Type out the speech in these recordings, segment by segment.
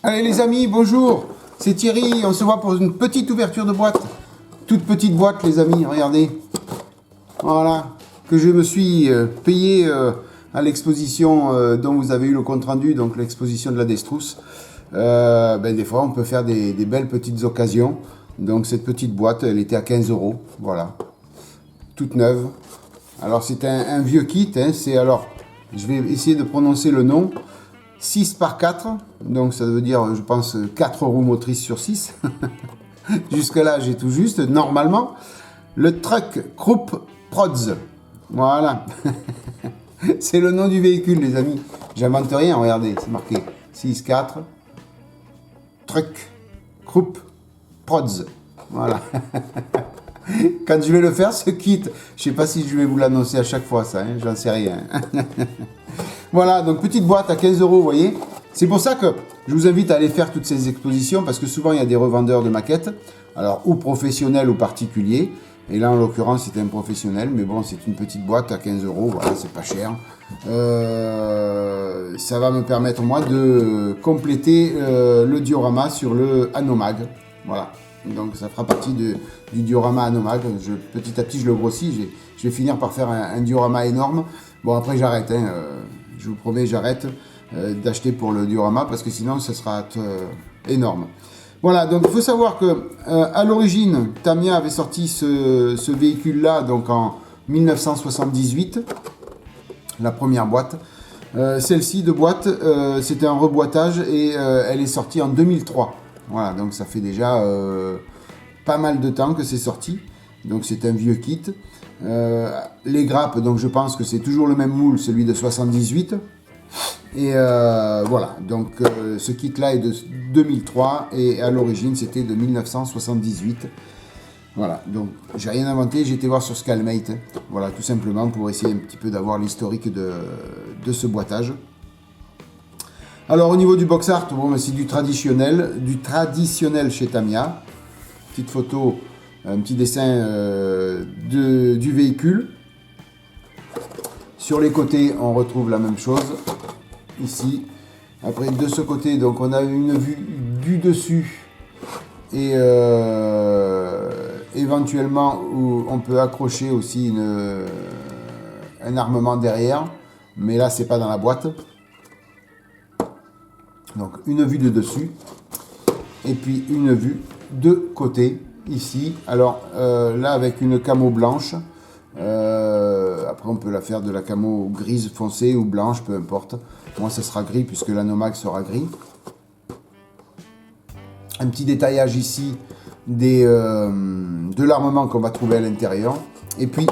Allez les amis, bonjour, c'est Thierry, on se voit pour une petite ouverture de boîte. Toute petite boîte les amis, regardez. Voilà, que je me suis payé à l'exposition dont vous avez eu le compte rendu, donc l'exposition de la Destrusse. Des fois on peut faire des belles petites occasions. Donc cette petite boîte, elle était à 15 €, voilà, toute neuve. Alors c'est un vieux kit, hein, c'est alors, je vais essayer de prononcer le nom. 6 par 4, donc ça veut dire, je pense, 4 roues motrices sur 6. Jusque là, j'ai tout juste, normalement. Le Truck Krupp Prods. Voilà. C'est le nom du véhicule, les amis. J'invente rien, regardez, c'est marqué 6-4. Truck Krupp Prods. Voilà. Quand je vais le faire, ce kit, je sais pas si je vais vous l'annoncer à chaque fois, ça, hein, j'en sais rien. Voilà, donc petite boîte à 15 €, vous voyez. C'est pour ça que je vous invite à aller faire toutes ces expositions, parce que souvent il y a des revendeurs de maquettes, alors ou professionnels ou particuliers. Et là, en l'occurrence, c'était un professionnel, mais bon, c'est une petite boîte à 15 €, voilà, c'est pas cher. Ça va me permettre, moi, de compléter le diorama sur le Hanomag. Voilà, donc ça fera partie du diorama Hanomag. Petit à petit, je le grossis, je vais finir par faire un diorama énorme. Bon, après, j'arrête, hein, je vous promets, j'arrête d'acheter pour le diorama, parce que sinon, ça sera énorme. Voilà, donc il faut savoir que à l'origine, Tamiya avait sorti ce véhicule-là donc en 1978, la première boîte. Celle-ci de boîte, c'était un reboîtage et elle est sortie en 2003. Voilà, donc ça fait déjà pas mal de temps que c'est sorti. Donc c'est un vieux kit. Les grappes, donc je pense que c'est toujours le même moule, celui de 78. Et voilà, donc ce kit là est de 2003 et à l'origine c'était de 1978. Voilà, donc j'ai rien inventé, j'ai été voir sur Scalmate, hein. Voilà, tout simplement pour essayer un petit peu d'avoir l'historique de ce boîtage. Alors au niveau du box art, bon, c'est du traditionnel chez Tamiya. Petite photo, un petit dessin du véhicule. Sur les côtés, on retrouve la même chose. Ici, après de ce côté, donc on a une vue du dessus et éventuellement où on peut accrocher aussi un armement derrière, mais là c'est pas dans la boîte. Donc une vue de dessus et puis une vue de côté ici. Alors là avec une camo blanche. Après on peut la faire de la camo grise foncée ou blanche, peu importe. Moi ça sera gris puisque l'Hanomag sera gris. Un petit détaillage ici de l'armement qu'on va trouver à l'intérieur. Et puis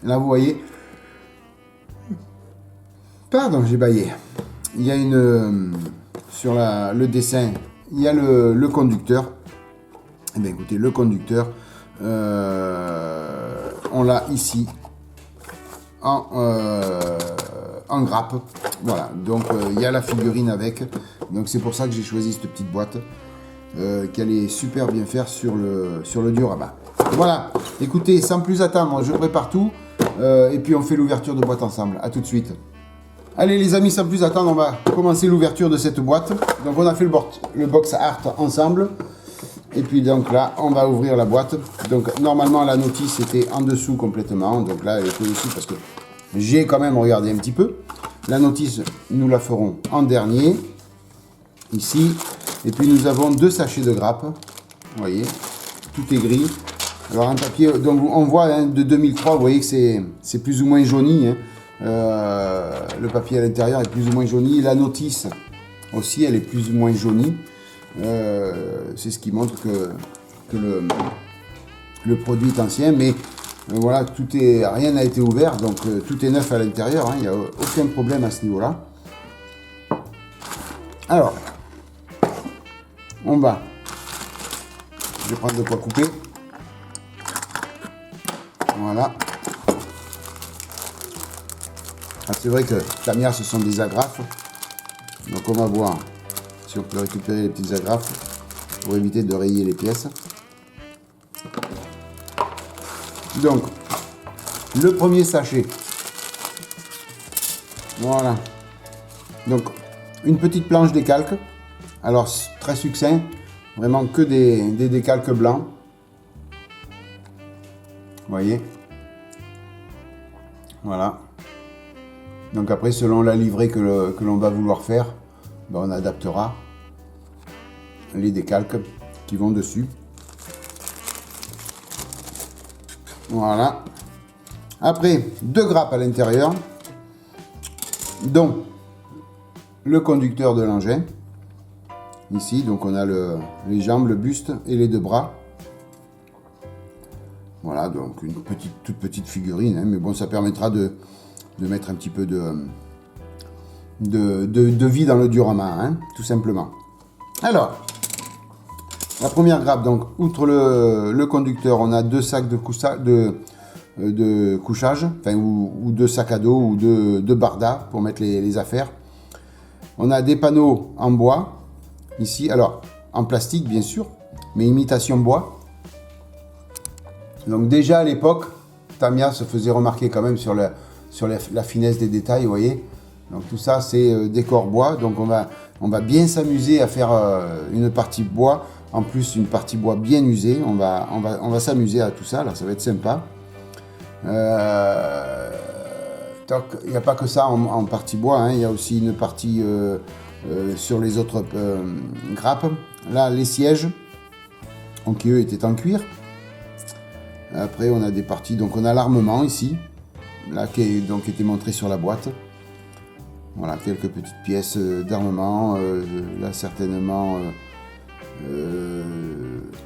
là vous voyez, pardon j'ai bâillé, il y a sur le dessin il y a le conducteur. Et bien écoutez, le conducteur on l'a ici en grappe. Voilà, donc il y a la figurine avec. Donc c'est pour ça que j'ai choisi cette petite boîte qui allait super bien faire sur le diorama. Voilà, écoutez, sans plus attendre, je prépare tout et puis on fait l'ouverture de boîte ensemble. A tout de suite. Allez les amis, sans plus attendre, on va commencer l'ouverture de cette boîte. Donc on a fait le box art ensemble. Et puis donc là, on va ouvrir la boîte. Donc normalement la notice était en dessous complètement. Donc là, elle était dessus parce que j'ai quand même regardé un petit peu. La notice, nous la ferons en dernier. Ici. Et puis nous avons 2 sachets de grappes. Vous voyez, tout est gris. Alors un papier, donc on voit hein, de 2003, vous voyez que c'est plus ou moins jauni. Hein. Le papier à l'intérieur est plus ou moins jauni. La notice aussi, elle est plus ou moins jaunie. C'est ce qui montre que le produit est ancien, mais voilà, rien n'a été ouvert, donc tout est neuf à l'intérieur, hein, il n'y a aucun problème à ce niveau-là. Alors, je vais prendre de quoi couper. Voilà. Ah, c'est vrai que Tamiya, ce sont des agrafes, donc on va voir si on peut récupérer les petites agrafes pour éviter de rayer les pièces. Donc, le premier sachet. Voilà. Donc, une petite planche décalque. Alors, très succinct, vraiment que des décalques blancs. Vous voyez? Voilà. Donc après, selon la livrée que l'on va vouloir faire, ben, on adaptera les décalques qui vont dessus. Voilà. Après, 2 grappes à l'intérieur, dont le conducteur de l'engin. Ici, donc on a les jambes, le buste et les 2 bras. Voilà, donc une toute petite figurine, hein, mais bon, ça permettra de mettre un petit peu de vie dans le diorama, hein, tout simplement. Alors, la première grappe, donc, outre le conducteur, on a 2 sacs de couchage, enfin, ou 2 sacs à dos, ou 2 bardas pour mettre les affaires. On a des panneaux en bois, ici, alors, en plastique, bien sûr, mais imitation bois. Donc déjà à l'époque, Tamiya se faisait remarquer quand même sur la finesse des détails, vous voyez. Donc tout ça c'est décor bois, donc on va bien s'amuser à faire une partie bois, en plus une partie bois bien usée, on va s'amuser à tout ça, là ça va être sympa. Il n'y a pas que ça en partie bois, hein, il y a aussi une partie sur les autres grappes. Là les sièges, donc eux étaient en cuir. Après on a des parties, donc on a l'armement ici, là qui était montré sur la boîte. Voilà, quelques petites pièces d'armement, là certainement,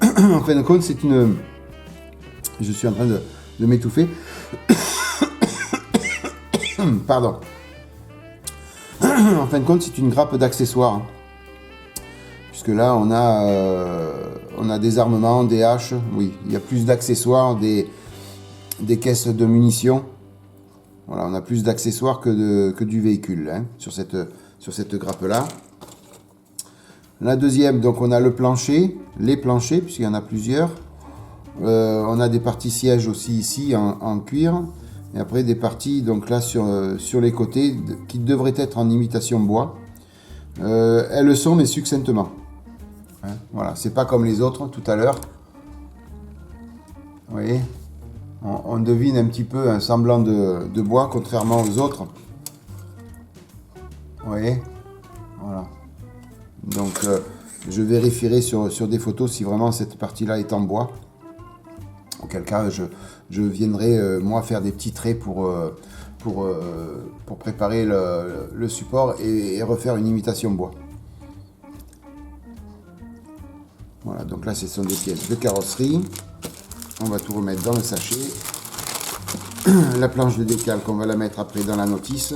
en fin de compte c'est une, je suis en train de m'étouffer, pardon, en fin de compte c'est une grappe d'accessoires. Puisque là, on a des armements, des haches. Oui, il y a plus d'accessoires, des caisses de munitions. Voilà, on a plus d'accessoires que du véhicule, hein, sur cette grappe-là. La deuxième, donc on a le plancher, les planchers, puisqu'il y en a plusieurs. On a des parties sièges aussi ici en cuir. Et après des parties, donc là, sur les côtés, qui devraient être en imitation bois. Elles le sont, mais succinctement. Hein, voilà, c'est pas comme les autres tout à l'heure. Vous voyez, on devine un petit peu un semblant de bois, contrairement aux autres. Vous voyez, voilà. Donc, je vérifierai sur des photos si vraiment cette partie-là est en bois. Auquel cas, je viendrai moi faire des petits traits pour préparer le support et refaire une imitation bois. Voilà, donc là ce sont des pièces de carrosserie. On va tout remettre dans le sachet. La planche de décalque, on va la mettre après dans la notice.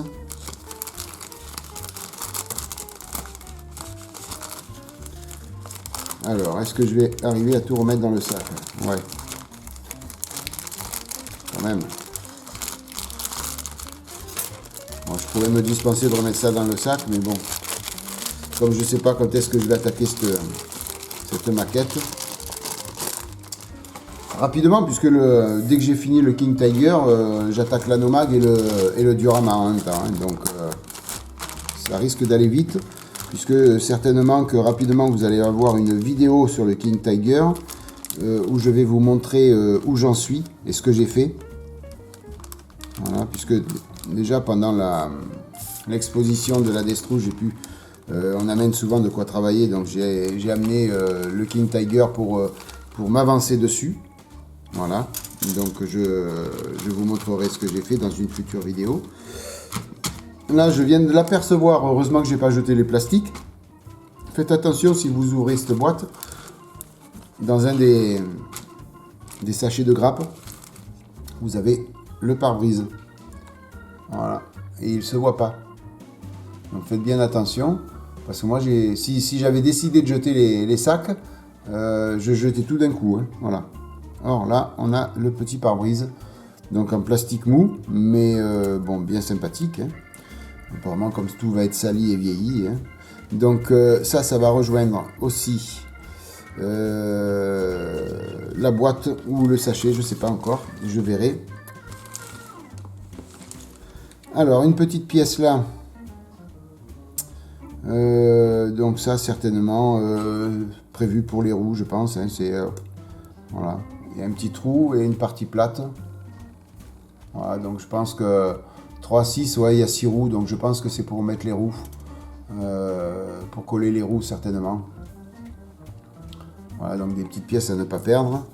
Alors, est-ce que je vais arriver à tout remettre dans le sac? Ouais. Quand même. Bon, je pourrais me dispenser de remettre ça dans le sac, mais bon. Comme je ne sais pas quand est-ce que je vais attaquer cette maquette. Rapidement, puisque dès que j'ai fini le King Tiger, j'attaque l'Anomag et le diorama en même temps. Hein, donc, ça risque d'aller vite, puisque certainement que rapidement vous allez avoir une vidéo sur le King Tiger où je vais vous montrer où j'en suis et ce que j'ai fait. Voilà, puisque déjà pendant l'exposition de la Destro, j'ai pu, on amène souvent de quoi travailler, donc j'ai amené le King Tiger pour m'avancer dessus. Voilà, donc je vous montrerai ce que j'ai fait dans une future vidéo. Là, je viens de l'apercevoir, heureusement que j'ai pas jeté les plastiques. Faites attention si vous ouvrez cette boîte, dans un des sachets de grappe, vous avez le pare-brise. Voilà, et il se voit pas. Donc faites bien attention, parce que moi, si j'avais décidé de jeter les sacs, je jetais tout d'un coup. Hein, voilà. Or là, on a le petit pare-brise, donc en plastique mou, mais bon, bien sympathique. Hein. Apparemment, comme tout va être sali et vieilli. Hein. Donc ça va rejoindre aussi la boîte ou le sachet, je sais pas encore, je verrai. Alors, une petite pièce là, Donc ça, certainement prévu pour les roues, je pense. Hein, voilà. Il y a un petit trou et une partie plate. Voilà, donc je pense que 3, 6, ouais, il y a 6 roues. Donc je pense que c'est pour mettre les roues. Pour coller les roues, certainement. Voilà, donc des petites pièces à ne pas perdre.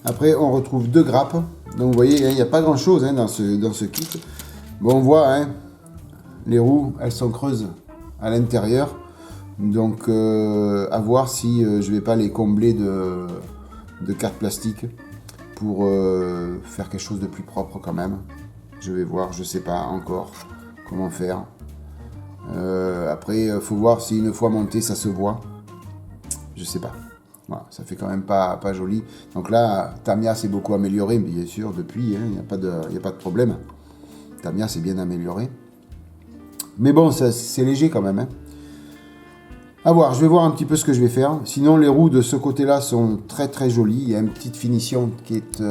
Après, on retrouve 2 grappes. Donc vous voyez, il n'y a pas grand-chose dans ce kit. Bon, on voit, hein, les roues, elles sont creuses à l'intérieur. Donc, à voir si je vais pas les combler de cartes plastiques pour faire quelque chose de plus propre quand même. Je vais voir, je sais pas encore comment faire. Après, il faut voir si une fois monté, ça se voit. Je sais pas. Voilà, ça fait quand même pas joli. Donc là, Tamiya s'est beaucoup amélioré, bien sûr, depuis. Il n'y a pas de problème. Tamiya s'est bien amélioré. Mais bon, c'est léger quand même. Hein. À voir, je vais voir un petit peu ce que je vais faire. Sinon, les roues de ce côté-là sont très très jolies. Il y a une petite finition qui est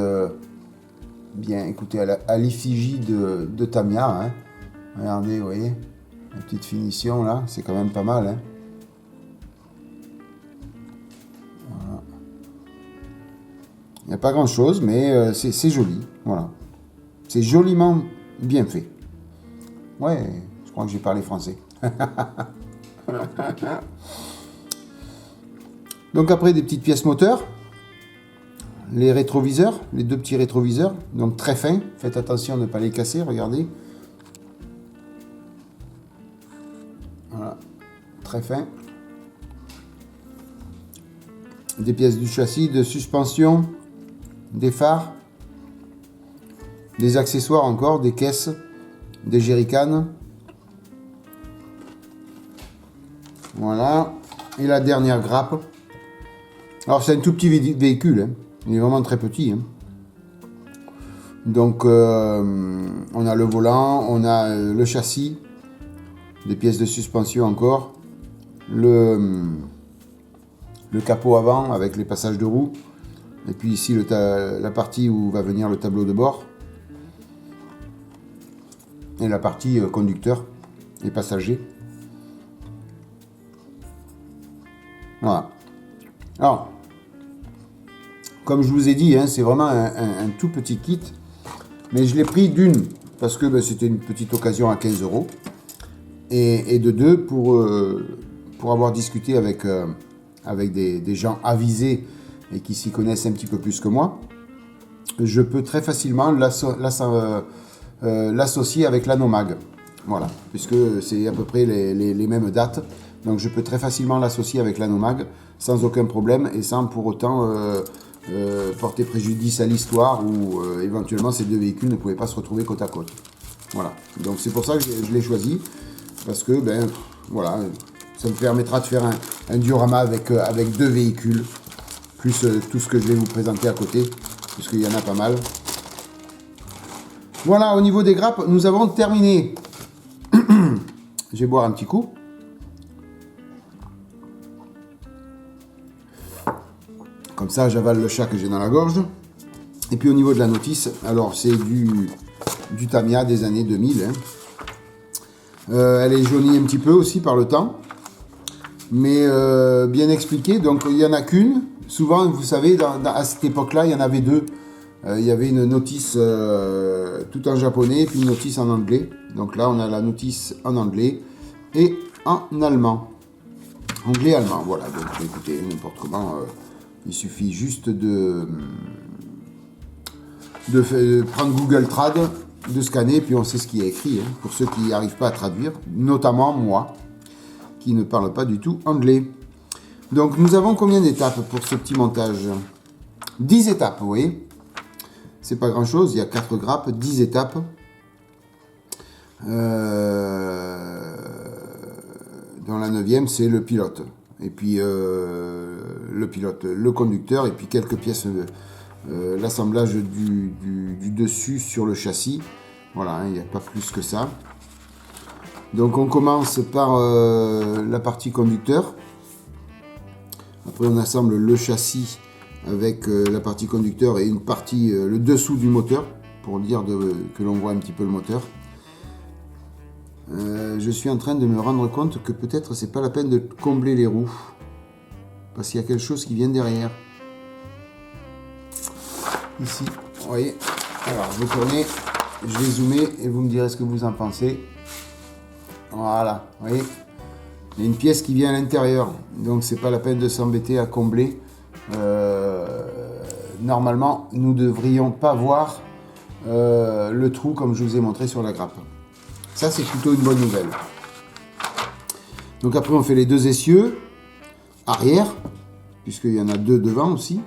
bien, écoutez, à l'effigie de Tamiya. Hein. Regardez, vous voyez, la petite finition là, c'est quand même pas mal. Hein. Voilà. Il n'y a pas grand-chose, mais c'est joli. Voilà. C'est joliment bien fait. Ouais, je crois que j'ai parlé français. Donc après, des petites pièces moteurs, les rétroviseurs, les 2 petits rétroviseurs, donc très fins, faites attention de ne pas les casser, regardez. Voilà, très fins. Des pièces du châssis, de suspension, des phares, des accessoires encore, des caisses, des jerrycans. Voilà, et la dernière grappe. Alors c'est un tout petit véhicule, hein. Il est vraiment très petit. Hein. Donc on a le volant, on a le châssis, des pièces de suspension encore, le capot avant avec les passages de roues, et puis ici la partie où va venir le tableau de bord, et la partie conducteur et passager. Voilà. Alors, comme je vous ai dit, hein, c'est vraiment un tout petit kit, mais je l'ai pris d'une, parce que c'était une petite occasion à 15 €, et de 2, pour avoir discuté avec des gens avisés et qui s'y connaissent un petit peu plus que moi, je peux très facilement l'associer avec l'Anomag. Voilà, puisque c'est à peu près les mêmes dates. Donc je peux très facilement l'associer avec l'Anomag sans aucun problème et sans pour autant porter préjudice à l'histoire ou éventuellement ces 2 véhicules ne pouvaient pas se retrouver côte à côte. Voilà, donc c'est pour ça que je l'ai choisi, parce que voilà, ça me permettra de faire un diorama avec 2 véhicules, plus tout ce que je vais vous présenter à côté, puisqu'il y en a pas mal. Voilà, au niveau des grappes, nous avons terminé. Je vais boire un petit coup. Comme ça, j'avale le chat que j'ai dans la gorge. Et puis au niveau de la notice, alors c'est du Tamiya des années 2000. Hein. Elle est jaunie un petit peu aussi par le temps. Mais bien expliqué, donc il n'y en a qu'une. Souvent, vous savez, à cette époque-là, il y en avait 2. Il y avait une notice tout en japonais et puis une notice en anglais. Donc là, on a la notice en anglais et en allemand. Anglais-allemand, voilà. Donc écoutez, n'importe comment, il suffit juste de prendre Google Trad, de scanner, puis on sait ce qui est écrit. Hein, pour ceux qui n'arrivent pas à traduire, notamment moi, qui ne parle pas du tout anglais. Donc nous avons combien d'étapes pour ce petit montage? 10 étapes, vous voyez. C'est pas grand chose, il y a 4 grappes, 10 étapes. Dans la 9e, c'est le pilote. Et puis le pilote, le conducteur, et puis quelques pièces, l'assemblage du dessus sur le châssis. Voilà, hein, il n'y a pas plus que ça. Donc on commence par la partie conducteur. Après on assemble le châssis avec la partie conducteur et une partie, le dessous du moteur, pour dire que l'on voit un petit peu le moteur. je suis en train de me rendre compte que peut-être c'est pas la peine de combler les roues. Parce qu'il y a quelque chose qui vient derrière. Ici, vous voyez. Alors, je vais tourner, je vais zoomer et vous me direz ce que vous en pensez. Voilà, vous voyez. Il y a une pièce qui vient à l'intérieur, donc c'est pas la peine de s'embêter à combler. Normalement, nous ne devrions pas voir le trou comme je vous ai montré sur la grappe. Ça, c'est plutôt une bonne nouvelle. Donc après, on fait les deux essieux arrière, puisqu'il y en a deux devant aussi.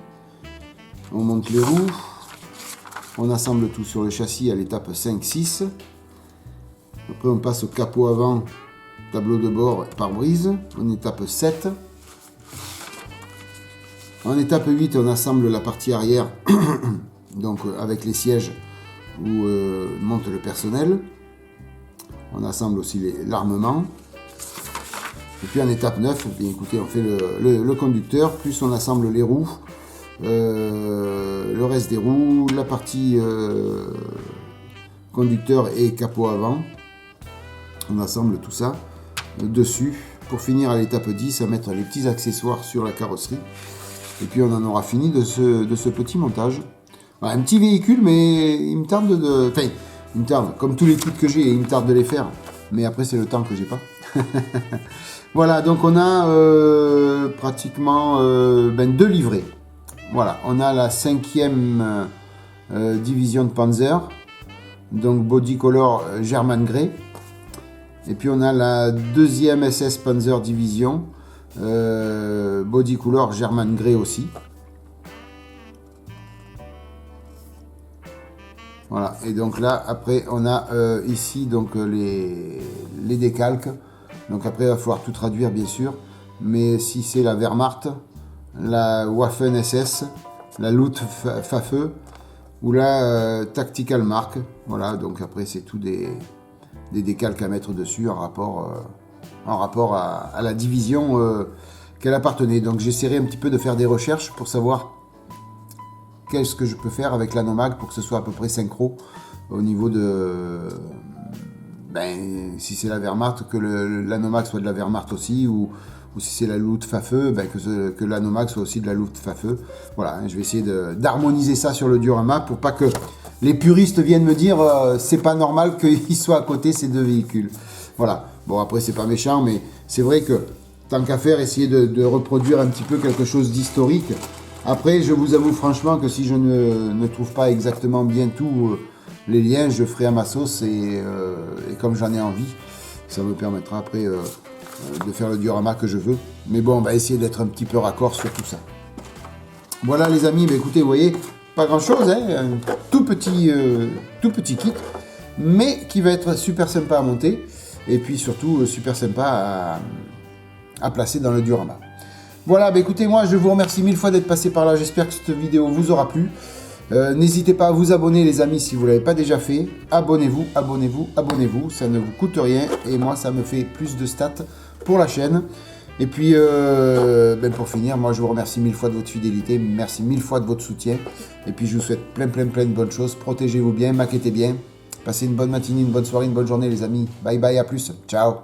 On monte les roues. On assemble tout sur le châssis à l'étape 5-6. Après, on passe au capot avant, tableau de bord, pare-brise, en étape 7. En étape 8, on assemble la partie arrière, donc avec les sièges où monte le personnel. On assemble aussi l'armement. Et puis en étape 9, bien écoutez, on fait le conducteur, plus on assemble les roues, le reste des roues, la partie conducteur et capot avant. On assemble tout ça dessus pour finir à l'étape 10 à mettre les petits accessoires sur la carrosserie. Et puis on en aura fini de ce petit montage. Voilà, un petit véhicule, mais il me tarde de... Enfin, il me tarde, comme tous les trucs que j'ai, il me tarde de les faire. Mais après, c'est le temps que j'ai pas. Voilà, donc on a pratiquement deux livrets. Voilà, on a la 5e division de Panzer, donc body color German Grey. Et puis on a la 2e SS Panzer division, body color German Grey aussi. Voilà, et donc là, après, on a ici donc les décalques. Donc après, il va falloir tout traduire, bien sûr. Mais si c'est la Wehrmacht, la Waffen SS, la Luftwaffe ou la Tactical Mark. Voilà, donc après, c'est tout des décalques à mettre dessus en rapport à la division qu'elle appartenait. Donc j'essaierai un petit peu de faire des recherches pour savoir qu'est-ce que je peux faire avec l'Anomag pour que ce soit à peu près synchro au niveau de... si c'est la Wehrmacht, que l'Anomag soit de la Wehrmacht aussi, ou si c'est la Luftwaffe, que l'Anomag soit aussi de la Luftwaffe. Voilà, je vais essayer d'harmoniser ça sur le diorama pour pas que les puristes viennent me dire c'est pas normal qu'ils soient à côté ces deux véhicules. Voilà, bon après c'est pas méchant, mais c'est vrai que tant qu'à faire, essayer de reproduire un petit peu quelque chose d'historique. Après, je vous avoue franchement que si je ne trouve pas exactement bien tous les liens, je ferai à ma sauce et comme j'en ai envie, ça me permettra après de faire le diorama que je veux. Mais bon, on va essayer d'être un petit peu raccord sur tout ça. Voilà les amis, écoutez, vous voyez, pas grand chose, hein, un tout petit kit, mais qui va être super sympa à monter et puis surtout super sympa à placer dans le diorama. Voilà, écoutez, moi je vous remercie mille fois d'être passé par là, j'espère que cette vidéo vous aura plu. N'hésitez pas à vous abonner les amis si vous ne l'avez pas déjà fait. Abonnez-vous, abonnez-vous, abonnez-vous, ça ne vous coûte rien et moi ça me fait plus de stats pour la chaîne. Et puis pour finir, moi je vous remercie mille fois de votre fidélité, merci mille fois de votre soutien. Et puis je vous souhaite plein de bonnes choses, protégez-vous bien, maquettez bien. Passez une bonne matinée, une bonne soirée, une bonne journée les amis. Bye bye, à plus, ciao.